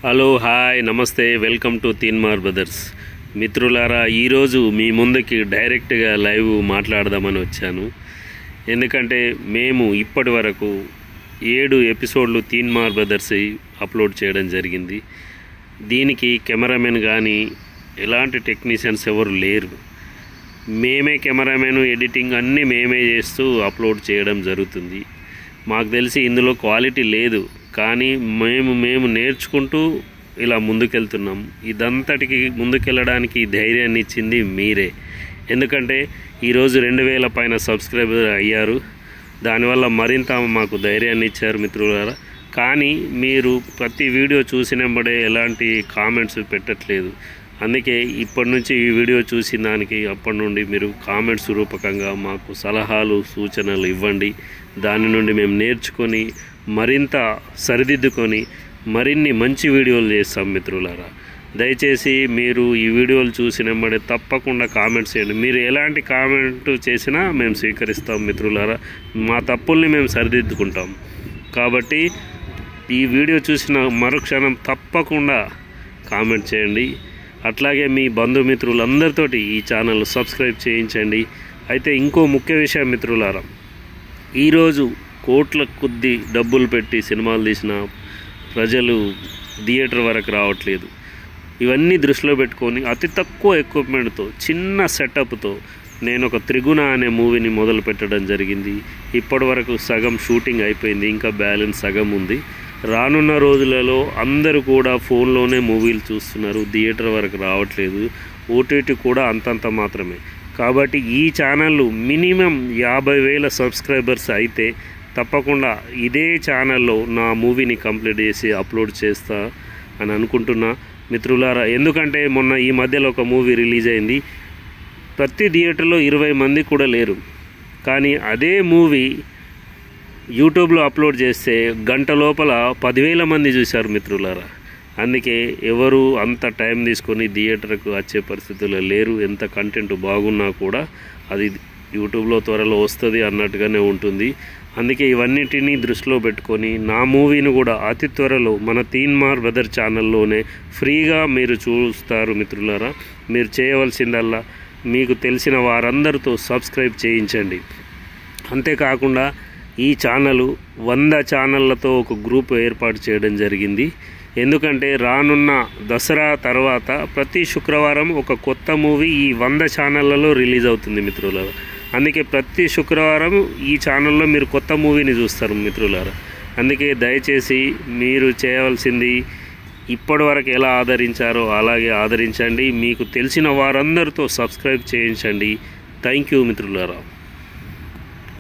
Hello hi నమస్తే welcome to Teenmar brothers మిత్రులారా ఈరోజు మీ ముందుకి డైరెక్ట్గా లైవ్ మాట్లాడదామని వచ్చాను. ఎందుకంటే మేము ఇప్పటి వరకు 7 ఎపిసోడ్లు తీన్మార్ బ్రదర్స్ అప్లోడ్ చేయడం జరిగింది. దీనికి కెమెరామెన్ కానీ ఎలాంటి టెక్నీషియన్స్ ఎవరు లేరు. మేమే కెమెరామెన్, ఎడిటింగ్ అన్నీ మేమే చేస్తూ అప్లోడ్ చేయడం జరుగుతుంది. మాకు తెలిసి ఇందులో క్వాలిటీ లేదు, కానీ మేము నేర్చుకుంటూ ఇలా ముందుకెళ్తున్నాం. ఇదంతటికి ముందుకెళ్ళడానికి ధైర్యాన్ని ఇచ్చింది మీరే. ఎందుకంటే ఈరోజు 2000 పైన సబ్స్క్రైబర్ అయ్యారు. దానివల్ల మరింత మాకు ధైర్యాన్ని ఇచ్చారు మిత్రులారా. కానీ మీరు ప్రతి వీడియో చూసినప్పుడే ఎలాంటి కామెంట్స్ పెట్టట్లేదు. అందుకే ఇప్పటి నుంచి ఈ వీడియో చూసిన దానికి అప్పటి నుండి మీరు కామెంట్స్ రూపకంగా మాకు సలహాలు సూచనలు ఇవ్వండి. దాని నుండి మేము నేర్చుకొని మరింత సరిదిద్దుకొని మరిన్ని మంచి వీడియోలు చేస్తాం మిత్రులారా. దయచేసి మీరు ఈ వీడియోలు చూసినప్పుడే తప్పకుండా కామెంట్స్ చేయండి. మీరు ఎలాంటి కామెంట్ చేసినా మేము స్వీకరిస్తాం మిత్రులారా. మా తప్పుల్ని మేము సరిదిద్దుకుంటాం. కాబట్టి ఈ వీడియో చూసిన మరుక్షణం తప్పకుండా కామెంట్ చేయండి. అట్లాగే మీ బంధుమిత్రులందరితోటి ఈ ఛానల్ సబ్స్క్రైబ్ చేయించండి. అయితే ఇంకో ముఖ్య విషయం మిత్రులారా, ఈరోజు కోట్ల కొద్ది డబ్బులు పెట్టి సినిమాలు తీసిన ప్రజలు థియేటర్ వరకు రావట్లేదు. ఇవన్నీ దృష్టిలో పెట్టుకొని అతి తక్కువ ఎక్విప్మెంట్తో చిన్న సెటప్తో నేను ఒక త్రిగుణ అనే మూవీని మొదలు పెట్టడం జరిగింది. ఇప్పటి వరకు సగం షూటింగ్ అయిపోయింది, ఇంకా బ్యాలెన్స్ సగం ఉంది. రానున్న రోజులలో అందరూ కూడా ఫోన్లోనే మూవీలు చూస్తున్నారు, థియేటర్ వరకు రావట్లేదు. ఓటీటీ కూడా అంతంత మాత్రమే. కాబట్టి ఈ ఛానల్ మినిమం 50,000 సబ్స్క్రైబర్స్ అయితే తప్పకుండా ఇదే ఛానల్లో నా మూవీని కంప్లీట్ చేసి అప్లోడ్ చేస్తా అని అనుకుంటున్నా మిత్రులారా. ఎందుకంటే మొన్న ఈ మధ్యలో ఒక మూవీ రిలీజ్ అయింది. ప్రతి థియేటర్లో 20 మంది కూడా లేరు. కానీ అదే మూవీ యూట్యూబ్లో అప్లోడ్ చేస్తే గంట లోపల 10,000 మంది చూశారు మిత్రులారా. అందుకే ఎవరు అంత టైం తీసుకొని థియేటర్కు వచ్చే పరిస్థితుల్లో లేరు. ఎంత కంటెంట్ బాగున్నా కూడా అది యూట్యూబ్లో త్వరలో వస్తుంది అన్నట్టుగానే ఉంటుంది. అందుకే ఇవన్నిటినీ దృష్టిలో పెట్టుకొని నా మూవీని కూడా అతి త్వరలో మన తీన్మార్ బ్రదర్ ఛానల్లోనే ఫ్రీగా మీరు చూస్తారు మిత్రులారా. మీరు చేయవలసిందల్లా మీకు తెలిసిన వారందరితో సబ్స్క్రైబ్ చేయించండి. అంతేకాకుండా ఈ ఛానల్ 100 ఛానళ్లతో ఒక గ్రూప్ ఏర్పాటు చేయడం జరిగింది. ఎందుకంటే రానున్న దసరా తర్వాత ప్రతి శుక్రవారం ఒక కొత్త మూవీ ఈ 100 ఛానళ్లలో రిలీజ్ అవుతుంది మిత్రులారా. అందుకే ప్రతి శుక్రవారం ఈ ఛానల్లో మీరు కొత్త మూవీని చూస్తారు మిత్రులారా. అందుకే దయచేసి మీరు చేయవలసింది ఇప్పటివరకు ఎలా ఆదరించారో అలాగే ఆదరించండి. మీకు తెలిసిన వారందరితో సబ్స్క్రైబ్ చేయించండి. థ్యాంక్ యూ మిత్రులారా.